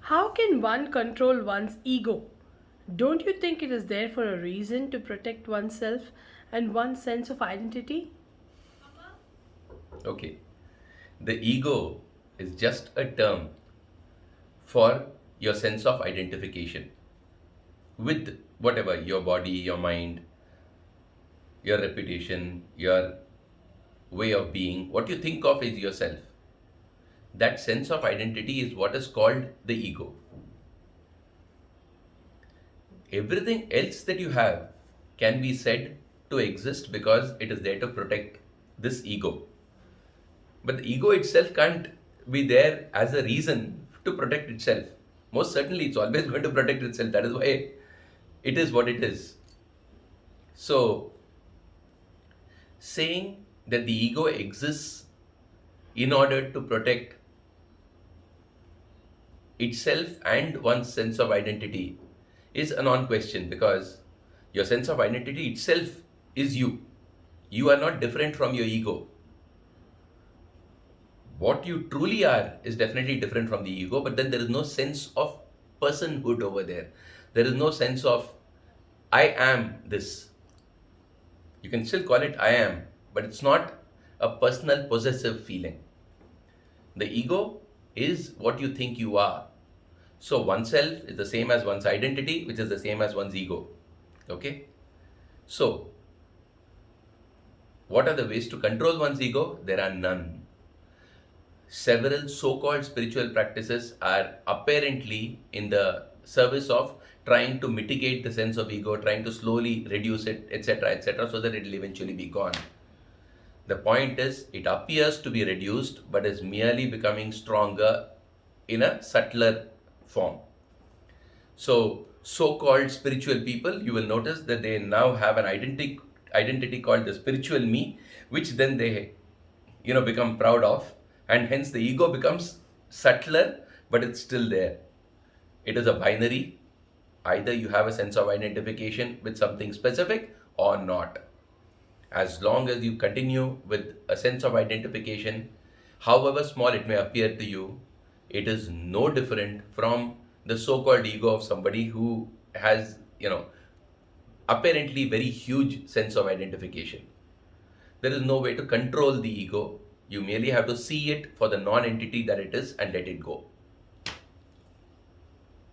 How can one control one's ego? Don't you think it is there for a reason to protect oneself and one's sense of identity? Okay, the ego is just a term for your sense of identification with whatever your body, your mind, your reputation, your way of being, what you think of is yourself. That sense of identity is what is called the ego. Everything else that you have can be said to exist because it is there to protect this ego. But the ego itself can't be there as a reason to protect itself. Most certainly, it's always going to protect itself. That is why it is what it is. So, saying that the ego exists in order to protect itself and one's sense of identity is a non question because your sense of identity itself is you. You are not different from your ego. What you truly are is definitely different from the ego, but then there is no sense of personhood over there. There is no sense of I am this. You can still call it I am, but it's not a personal possessive feeling. The ego is what you think you are. So oneself is the same as one's identity, which is the same as one's ego. Okay? So, what are the ways to control one's ego? There are none. Several so called spiritual practices are apparently in the service of trying to mitigate the sense of ego, trying to slowly reduce it, etc., so that it will eventually be gone. The point is, it appears to be reduced but is merely becoming stronger in a subtler form. So, so-called spiritual people, you will notice that they now have an identity called the spiritual me, which then they become proud of, and hence the ego becomes subtler, but it's still there. It is a binary. Either you have a sense of identification with something specific or not. As long as you continue with a sense of identification, however small it may appear to you, it is no different from the so-called ego of somebody who has, apparently very huge sense of identification. There is no way to control the ego. You merely have to see it for the non-entity that it is and let it go.